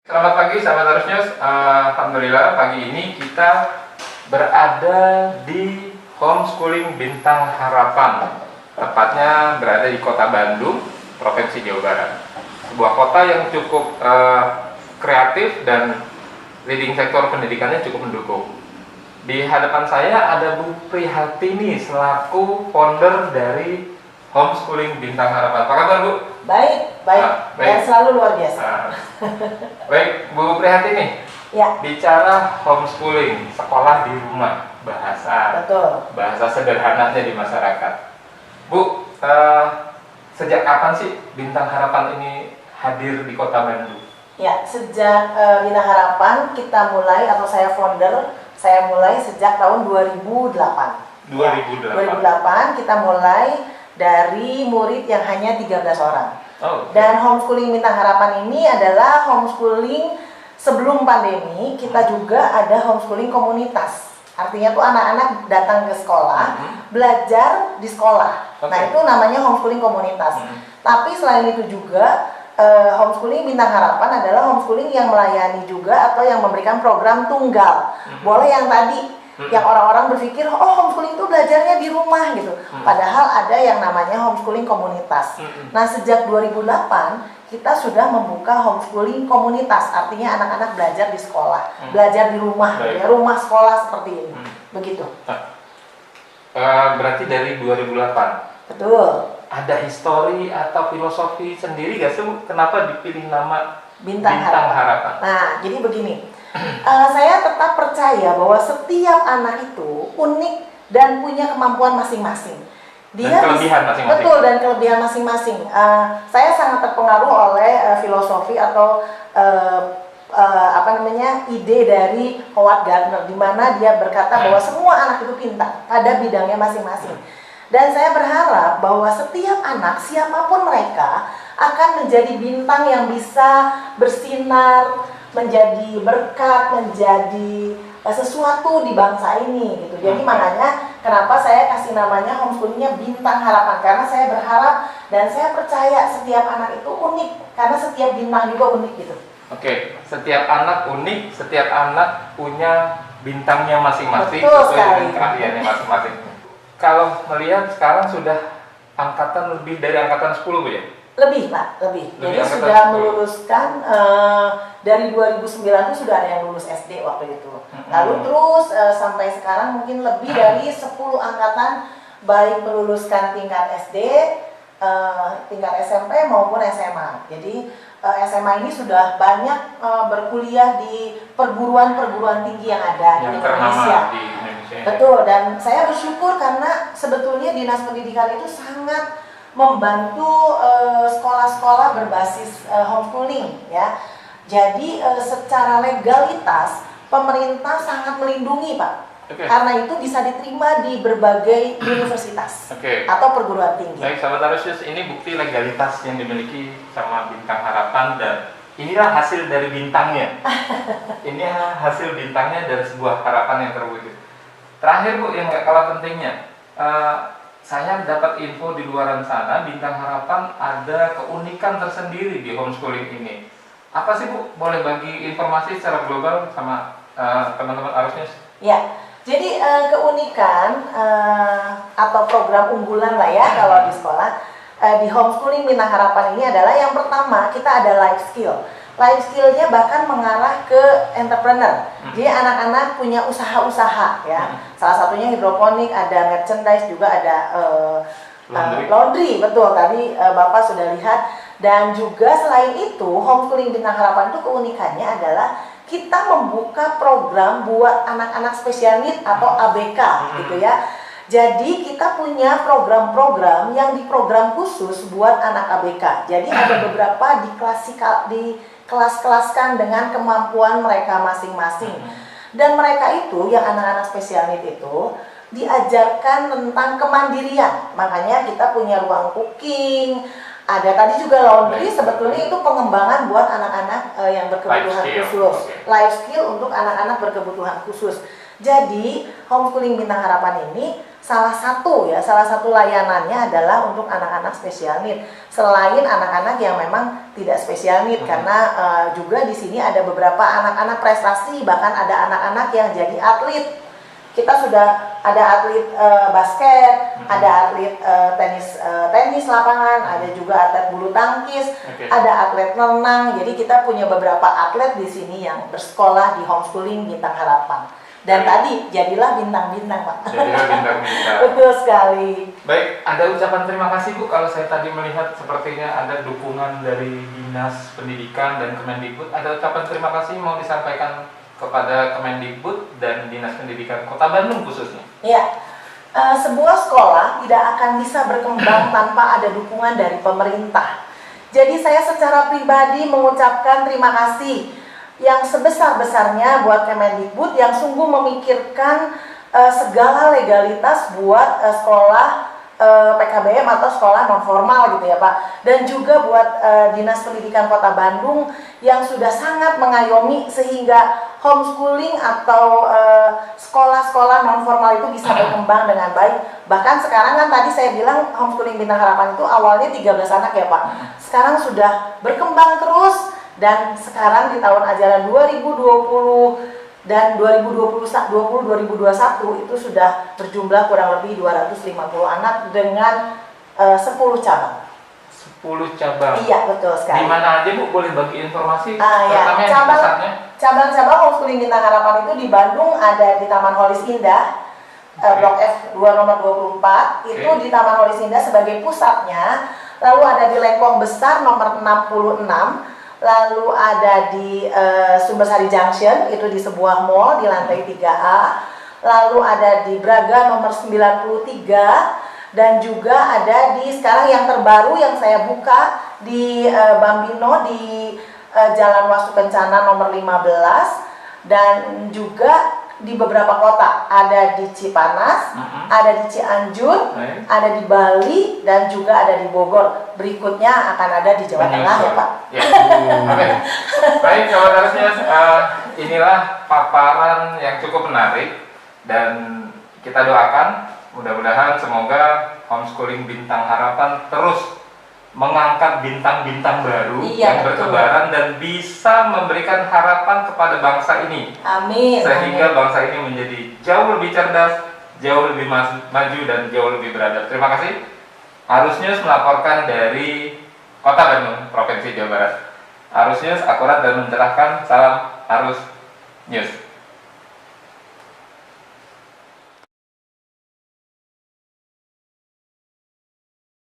Selamat pagi sahabat Harus News. Alhamdulillah pagi ini kita berada di Homeschooling Bintang Harapan. Tepatnya berada di Kota Bandung, Provinsi Jawa Barat. Sebuah kota yang cukup kreatif dan leading sektor pendidikannya cukup mendukung. Di hadapan saya ada Bu Prihatini selaku founder dari Homeschooling Bintang Harapan. Apa kabar Bu? Baik. Baik. Dan selalu luar biasa. Baik, Bu Prihatini. Ya. Bicara homeschooling, sekolah di rumah, bahasa sederhananya di masyarakat. Bu, sejak kapan sih Bintang Harapan ini hadir di Kota Bandung? Ya, sejak Bintang Harapan kita mulai, atau saya founder, saya mulai sejak tahun 2008. 2008 kita mulai dari murid yang hanya 13 orang. Oh, okay. Dan homeschooling Bintang Harapan ini adalah homeschooling sebelum pandemi. Kita juga ada homeschooling komunitas. Artinya tuh anak-anak datang ke sekolah, belajar di sekolah. Okay. Nah, itu namanya homeschooling komunitas. Tapi selain itu juga homeschooling Bintang Harapan adalah homeschooling yang melayani juga atau yang memberikan program tunggal. Boleh yang tadi yang orang-orang berpikir, oh homeschooling itu belajarnya di rumah gitu. Padahal ada yang namanya homeschooling komunitas. Nah, sejak 2008 kita sudah membuka homeschooling komunitas. Artinya anak-anak belajar di sekolah, belajar di rumah, ya, rumah sekolah seperti ini. Begitu. Berarti dari 2008. Betul. Ada histori atau filosofi sendiri gak sih kenapa dipilih nama Bintang Harapan? Harapan. Nah, jadi begini. Saya tetap percaya bahwa setiap anak itu unik dan punya kemampuan masing-masing. Dan kelebihan masing-masing. Betul, dan kelebihan masing-masing. Saya sangat terpengaruh oleh filosofi atau ide dari Howard Gardner, di mana dia berkata bahwa semua anak itu pintar pada bidangnya masing-masing. Dan saya berharap bahwa setiap anak, siapapun mereka, akan menjadi bintang yang bisa bersinar, menjadi berkat, menjadi sesuatu di bangsa ini gitu. Jadi makanya kenapa saya kasih namanya homeschoolingnya Bintang Harapan, karena saya berharap dan saya percaya setiap anak itu unik, karena setiap bintang juga unik gitu. Oke, setiap anak unik, setiap anak punya bintangnya masing-masing sesuai dengan keahliannya masing-masing. Kalau melihat sekarang sudah lebih dari angkatan 10 Bu ya? Lebih Pak, lebih. Jadi sudah meluluskan dari 2009 itu sudah ada yang lulus SD waktu itu. Lalu terus sampai sekarang mungkin lebih dari 10 angkatan, baik meluluskan tingkat SD, tingkat SMP maupun SMA. Jadi SMA ini sudah banyak berkuliah di perguruan-perguruan tinggi yang ada di Indonesia. Betul, dan saya bersyukur karena sebetulnya Dinas Pendidikan itu sangat membantu sekolah-sekolah berbasis homeschooling ya. Jadi secara legalitas pemerintah sangat melindungi Pak. Karena itu bisa diterima di berbagai universitas atau perguruan tinggi. Baik, sahabat Harus, ini bukti legalitas yang dimiliki sama Bintang Harapan, dan inilah hasil dari bintangnya. Ini hasil bintangnya dari sebuah harapan yang terwujud. Terakhir Bu, yang gak kalah pentingnya, saya dapat info di luaran sana Bintang Harapan ada keunikan tersendiri di homeschooling ini. Apa sih Bu? Boleh bagi informasi secara global sama teman-teman Harus News? Ya, jadi keunikan atau program unggulan lah ya kalau di sekolah di homeschooling Bintang Harapan ini adalah yang pertama kita ada life skill. Life skillnya bahkan mengarah ke entrepreneur. Jadi anak-anak punya usaha-usaha ya. Salah satunya hidroponik, ada merchandise, juga ada laundry. Betul, tadi Bapak sudah lihat. Dan juga selain itu, homeschooling Bintang Harapan itu keunikannya adalah kita membuka program buat anak-anak special need atau ABK gitu ya. Jadi kita punya program-program yang diprogram khusus buat anak ABK. Jadi ada beberapa kelas-kelaskan dengan kemampuan mereka masing-masing. Dan mereka itu, yang anak-anak special need itu, diajarkan tentang kemandirian. Makanya kita punya ruang cooking, ada tadi juga laundry. Sebetulnya itu pengembangan buat anak-anak yang berkebutuhan khusus. Life skill untuk anak-anak berkebutuhan khusus. Jadi homeschooling Bintang Harapan ini salah satu layanannya adalah untuk anak-anak special need. Selain anak-anak yang memang tidak special need, karena juga di sini ada beberapa anak-anak prestasi, bahkan ada anak-anak yang jadi atlet. Kita sudah ada atlet basket, ada atlet tenis lapangan, ada juga atlet bulu tangkis, ada atlet renang. Jadi kita punya beberapa atlet di sini yang bersekolah di homeschooling Bintang Harapan. Dan tadi jadilah bintang-bintang, Pak. Jadilah bintang-bintang. Betul sekali. Baik, ada ucapan terima kasih Bu. Kalau saya tadi melihat sepertinya ada dukungan dari Dinas Pendidikan dan Kemendikbud. Ada ucapan terima kasih mau disampaikan kepada Kemendikbud dan Dinas Pendidikan Kota Bandung khususnya. Ya, sebuah sekolah tidak akan bisa berkembang tanpa ada dukungan dari pemerintah. Jadi saya secara pribadi mengucapkan terima kasih yang sebesar-besarnya buat Kemendikbud yang sungguh memikirkan segala legalitas buat sekolah PKBM atau sekolah non formal gitu ya Pak. Dan juga buat Dinas Pendidikan Kota Bandung yang sudah sangat mengayomi sehingga homeschooling atau sekolah-sekolah non formal itu bisa berkembang dengan baik. Bahkan sekarang kan tadi saya bilang homeschooling Bintang Harapan itu awalnya 13 anak ya Pak. Sekarang sudah berkembang terus. Dan sekarang di tahun ajaran 2020 dan 2021 itu sudah berjumlah kurang lebih 250 anak dengan 10 cabang. 10 cabang? Iya, betul sekali. Di mana aja Bu, boleh bagi informasi? Ya. Cabang-cabang homeschooling Bintang Harapan itu di Bandung ada di Taman Holis Indah, Blok F2 nomor 24, itu di Taman Holis Indah sebagai pusatnya. Lalu ada di Lengkong Besar nomor 66. Lalu ada di Sumbersari Junction, itu di sebuah mall di lantai 3A. Lalu ada di Braga nomor 93. Dan juga ada di sekarang yang terbaru yang saya buka di Bambino di Jalan Wastu Kencana nomor 15. Dan juga di beberapa kota, ada di Cipanas, ada di Cianjur, ada di Bali, dan juga ada di Bogor. Berikutnya akan ada di Jawa Tengah ya Pak. Ya. Baik, sahabat inilah paparan yang cukup menarik dan kita doakan mudah-mudahan semoga homeschooling Bintang Harapan terus mengangkat bintang-bintang baru yang bertebaran dan bisa memberikan harapan kepada bangsa ini. Amin. Sehingga bangsa ini menjadi jauh lebih cerdas, jauh lebih maju dan jauh lebih beradab. Terima kasih. Arus News melaporkan dari Kota Bandung, Provinsi Jawa Barat. Arus News akurat dan mencerahkan. Salam Arus News.